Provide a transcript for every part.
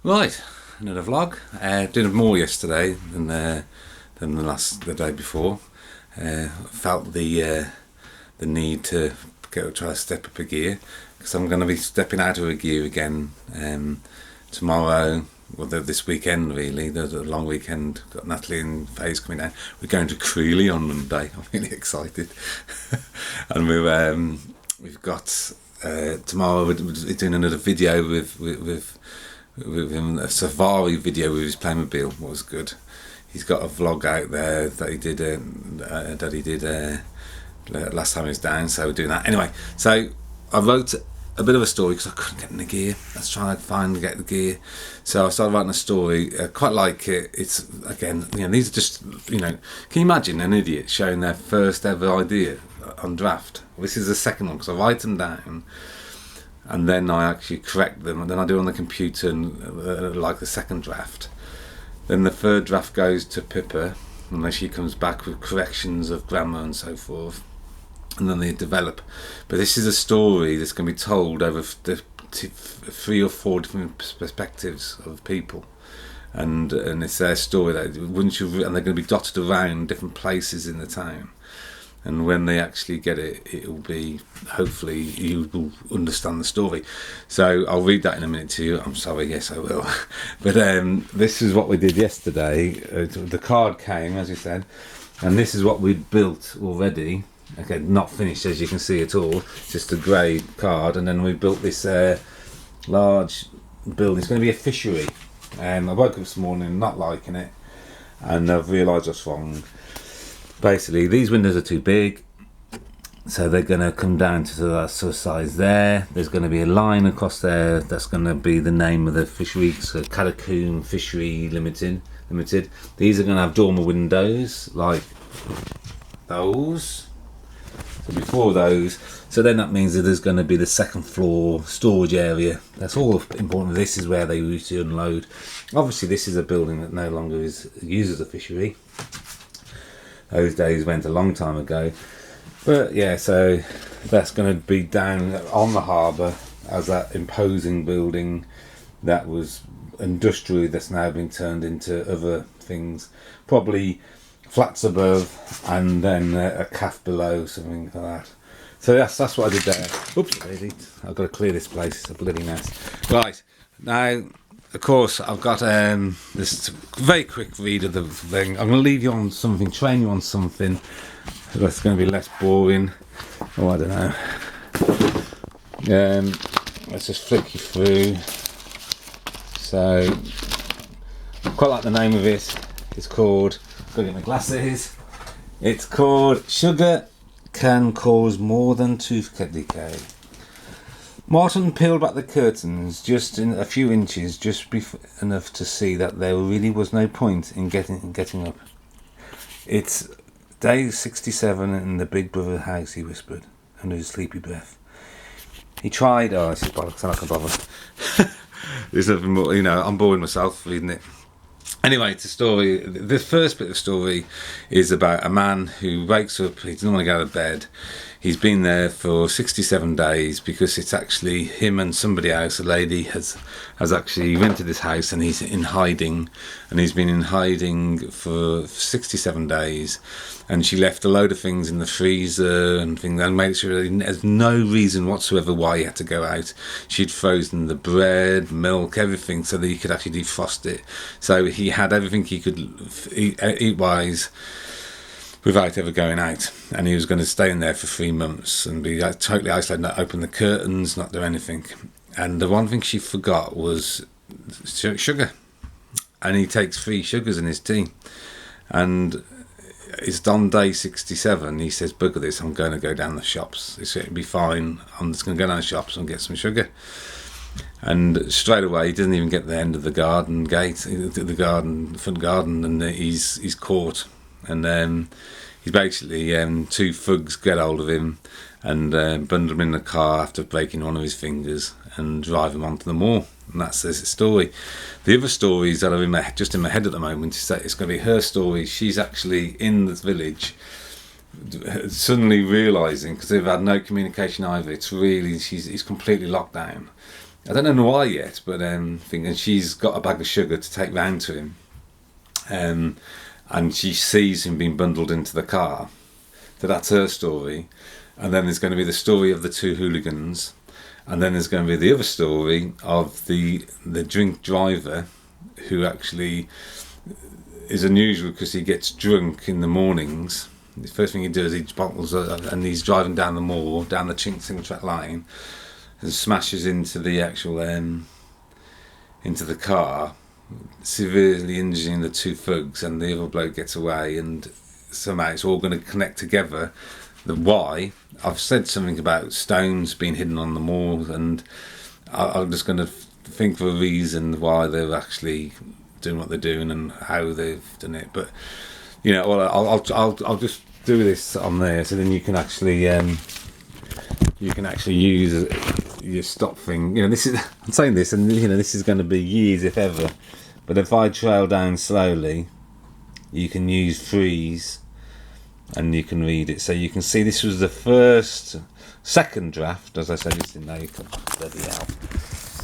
Right, another vlog. Did more yesterday than the day before. Felt the need to try to step up a gear because I'm going to be stepping out of a gear again tomorrow. Well, this weekend really. There's a long weekend. Got Natalie and Faye's coming down. We're going to Creeley on Monday. I'm really excited, and we've got tomorrow. We're doing another video with him, a safari video with his Playmobil. What was good. He's got a vlog out there that he did last time he was down, so we're doing that anyway. So I wrote a bit of a story because I couldn't get in the gear. I was trying to get the gear, so I started writing a story. I quite like it. It's again, these are just, can you imagine an idiot showing their first ever idea on draft? This is the second one because I write them down and then I actually correct them, and then I do it on the computer and like the second draft. Then the third draft goes to Pippa, and then she comes back with corrections of grammar and so forth, and then they develop. But this is a story that's going to be told over the 3 or 4 different perspectives of people, and it's their story that and they're going to be dotted around different places in the town. And when they actually get it, it will be, hopefully, you will understand the story. So I'll read that in a minute to you. I'm sorry, yes, I will. But this is what we did yesterday. The card came, as you said, and this is what we'd built already. Okay, not finished, as you can see at all. Just a grey card. And then we built this large building. It's going to be a fishery. I woke up this morning not liking it, and I've realised what's wrong. Basically, these windows are too big, so they're going to come down to that sort of size there. There's going to be a line across there that's going to be the name of the fishery, so Cadacobe Fishery Limited. These are going to have dormer windows like those. So before those, so then that means that there's going to be the second floor storage area. That's all important. This is where they usually unload. Obviously, this is a building that no longer is used as a fishery. Those days went a long time ago, but yeah, so that's going to be down on the harbour as that imposing building that was industrial, that's now been turned into other things, probably flats above and then a calf below, something like that. So that's what I did there. Oops, daisy, I've got to clear this place, it's a bloody mess. Right, now of course, I've got this very quick read of the thing. I'm going to leave you on something, train you on something that's going to be less boring. Oh, I don't know. Let's just flick you through. So, I quite like the name of it. It's called, I've got to get my glasses. It's called Sugar Can Cause More Than Tooth Decay. Martin peeled back the curtains just in a few inches, just enough to see that there really was no point in getting up. It's day 67 in the Big Brother house, he whispered, under his sleepy breath. He tried, this is bollocks, I'm not going to bother. There's nothing more, I'm boring myself reading it. Anyway, it's a story. The first bit of the story is about a man who wakes up, he doesn't want to go to bed. He's been there for 67 days because it's actually him and somebody else, a lady, has actually rented this house, and he's in hiding. And he's been in hiding for 67 days. And she left a load of things in the freezer and things, and made sure there's no reason whatsoever why he had to go out. She'd frozen the bread, milk, everything, so that he could actually defrost it. So he had everything he could eat-wise without ever going out, and he was going to stay in there for 3 months and be totally isolated, not open the curtains, not do anything. And the one thing she forgot was sugar, and he takes 3 sugars in his tea, and it's on day 67. He says, bugger this, I'm going to go down the shops, it's going to be fine, I'm just going to go down the shops and get some sugar. And straight away he doesn't even get to the end of the garden gate, the front garden, and he's caught. And he's basically 2 thugs get hold of him and bundle him in the car after breaking one of his fingers and drive him onto the moor. And that's the story. The other stories that are in my head at the moment is that it's going to be her story. She's actually in this village, suddenly realising, because they've had no communication either. It's really he's completely locked down, I don't know why yet, but thinking she's got a bag of sugar to take round to him, and she sees him being bundled into the car. So that's her story, and then there's going to be the story of the two hooligans, and then there's going to be the other story of the drink driver, who actually is unusual because he gets drunk in the mornings. The first thing he does, he bottles and he's driving down the moor, down the single track line, and smashes into the actual into the car, severely injuring the two thugs, and the other bloke gets away, and somehow it's all going to connect together. The why, I've said something about stones being hidden on the moor, and I'm just going to think of a reason why they're actually doing what they're doing and how they've done it. But well, I'll just do this on there, so then you can actually use your stop thing. This is, I'm saying this, and this is going to be years if ever. But if I trail down slowly, you can use freeze, and you can read it. So you can see this was the second draft. As I said, this didn't know you can bloody hell.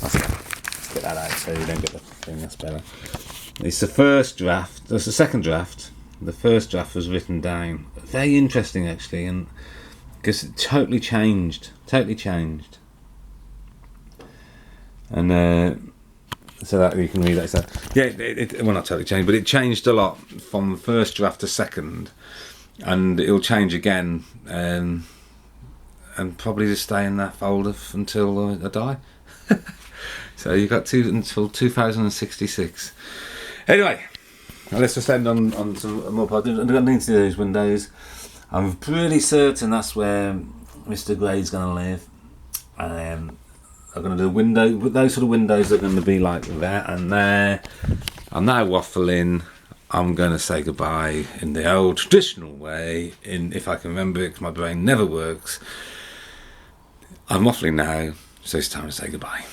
Let's get that out so you don't get the thing. That's better. It's the first draft. That's the second draft. The first draft was written down. Very interesting, actually, and because it totally changed. And so that you can read that. So yeah, it well, not totally changed, but it changed a lot from the first draft to second, and it'll change again, and probably just stay in that folder until I die. So you got until 2066. Anyway, let's just end on some more parts. I'm going into those windows. I'm pretty certain that's where Mr. Gray's going to live. I'm going to do those sort of windows are going to be like that and there. I'm now waffling. I'm going to say goodbye in the old traditional way, if I can remember it, because my brain never works. I'm waffling now, so it's time to say goodbye.